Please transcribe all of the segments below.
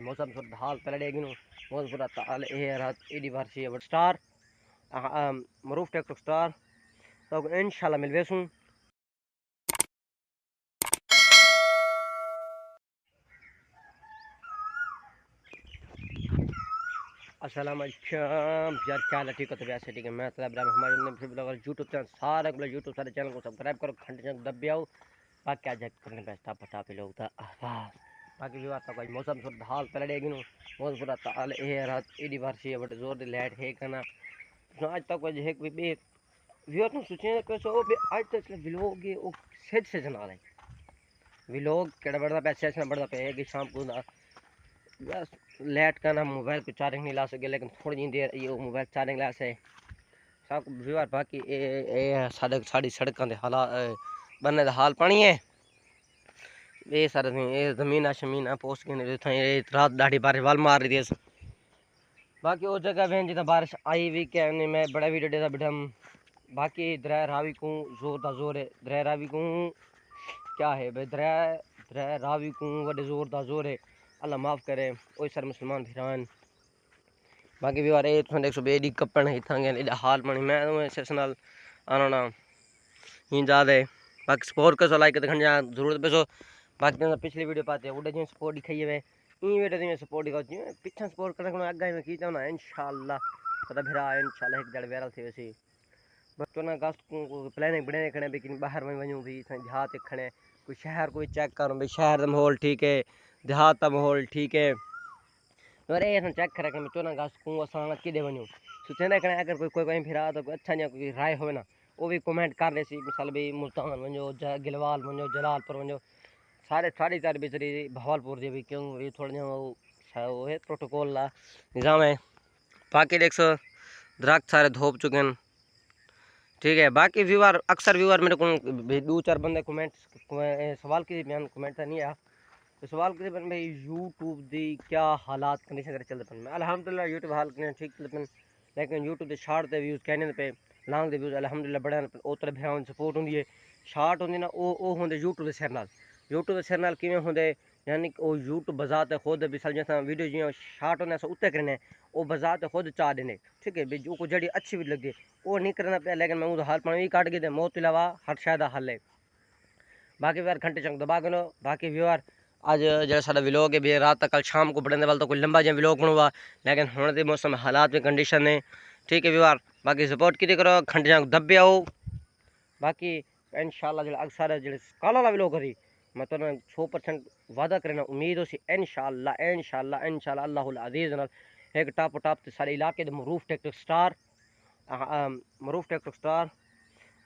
मौसम सूरत हाल पहले डेगिनो मौसम सूरत हाल ए रात एडी बारिश है स्टार मरूफ टेक्टो स्टार तो इंशाल्लाह मिलवेसू। अस्सलाम वालेकुम यार, क्या हाल है? ठीक हो? तो वैसे ठीक है। मैं इब्राहिम हमारे फिर ब्लॉगर यूट्यूब चैनल सारे को यूट्यूब सारे चैनल को सब्सक्राइब करो, घंटे चैनल दब आओ। बाकी आज करने बेस्टा पटा पे लोग था आवाज बाकी भी आता कोई मौसम सूरत हाल पहले डेगिनो मौसम सूरत हाल ए रात एडी बारिश है बट जोर दी लाइट है कना तो आज तक वजह है कोई बे व्यूअर तो सोचे कि सो बे आज तक व्लॉग ये ओ से जना रहे व्लॉग केड़ा बड़ा पैसे से बड़ा पे है कि शाम को बस लाइट का ना मोबाइल पे चार्जिंग नहीं ला सके लेकिन थोड़ी देर ये मोबाइल चार्जिंग ला से सब व्यूअर बाकी ए सड़क साड़ी सड़कों के हालात बनने का हाल पानी है ये सारे ये जमीन शमीन पोस्ट के रात दाढ़ी बारिश वाल मार रही थी। बाकी वो जगह बहन जितना बारिश आई भी क्या नहीं मैं बड़ा वीडियो देता बेटा बाकी दरिया रावी को जोर है दरिया रावी को क्या है भाई दरिया रावी को बड़े जोर है अल्लाह माफ़ करे ओ सर मुसलमान भिरान बाकी भी वारे तुम देख सो बेडी कपन हिथांगे एडा हाल पानी मैं सेशनल आना ही ज़्यादा बाकी स्पोर्ट कर लाइक करते खंड जरूरत पे सो बाकी पिछली वीडियो पाते उड़े जो सपोर्ट दिखाई है इन वीडियो में सपोर्ट दिखाओ पिछा सपोर्ट करने को अग्गा में खींचा ना इंशाल्लाह पता फिर इंशाल्लाह एक जड़ वायरल थी वैसे बस तो ना अगस्त को प्लानिंग बने खड़े लेकिन बाहर में वजूँ भी देहात खड़े कोई शहर कोई चेक करो भाई शहर का माहौल ठीक है देहात का माहौल ठीक है और ये चेक करे कि 14 अगस्त को असां किदे वणूं सोचने कने अगर कोई कहीं फिरा तो कोई अच्छा या कोई राय हो ना वो भी कमेंट कर दे सी मिसाल भी मुल्तान वणो गिलवाल वणो जलालपुर वणो सारे सारी तार बेचरी भवालपुर जे भी क्यों ये थोड़ा वो है प्रोटोकॉल ला निज़ाम है बाकी देख सो दरख्त सारे धोप चुके हैं ठीक है। बाकी व्यूअर अक्सर व्यूअर मेरे को दो चार बंदे कमेंट सवाल की बयान कमेंट तो नहीं आया तो सवाल कर भाई यूट्यूब दी क्या हालात कंडीशन कर चलते मैं अल्हम्दुलिल्लाह यूट्यूब हाल ठीक चलते लेकिन यूट्यूब के शार्ट के व्यूज़ कहने पे लॉन्ग के व्यूज़ अल्हम्दुलिल्लाह बड़े उतर भ्यान सपोर्ट होंगी है शार्ट होंगे ना वो होंगे यूट्यूब के सिर यूट्यूब के सिर किमें होंगे यानी कि वो यूट्यूब बजाते खुद मिसाल जैसा वीडियो जो शार्ट होने उत्ते करने वो बजाते खुद चाह देने ठीक है भाई जो को जड़ी अच्छी भी लगे वो नहीं करना पे लेकिन मैं वो हाल पानी काट के मौत के अलावा हर शायद हल है बाकी व्यूअर घंटे चंक दबा गनो बाकी व्यूअर आज जो सारा व्लॉग है भी रात तक कल शाम को बढ़ने वाला तो कोई लंबा जो व्लॉग बनवा लेकिन होने के मौसम हालात में कंडीशन है ठीक है व्यूअर बाकी सपोर्ट की करो घंटे चंक दबे आओ बाकी इंशाल्लाह जो अक्सर जो कल वाला व्लॉग करी मैं तो 100% वादा करना उम्मीद हो सी इंशाल्लाह इंशाल्लाह इंशाल्लाह अल्लाहुल अजीज नाल एक टॉप टॉप सारे इलाके दे मरूफ टेक्टो स्टार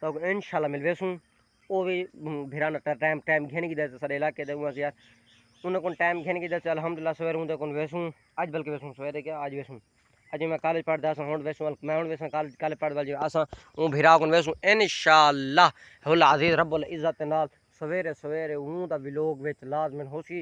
तो इंशाल्लाह मिलवेसू वो भी भिराना टाइम टाइम घेन की दे सारे इलाके दे यार उन्हें कौन टाइम घेन की दे अल्हम्दुलिल्लाह सवेरे उन्हें कौन वैसूँ आज बल्कि वैसूँ सवेरे क्या आज वैसूँ अज मैं कॉलेज पढ़ता अस हूँ वैसूँ मैं हूँ वैसा कॉलेज पढ़ वाल अस हूँ भिरा कौन वैसूँ इंशाल्लाह हुल अज़ीज़ रब्बुल इज़्ज़त नाल सवेरे सवेरे हूँ दा व्लॉग विच लाजमन होसी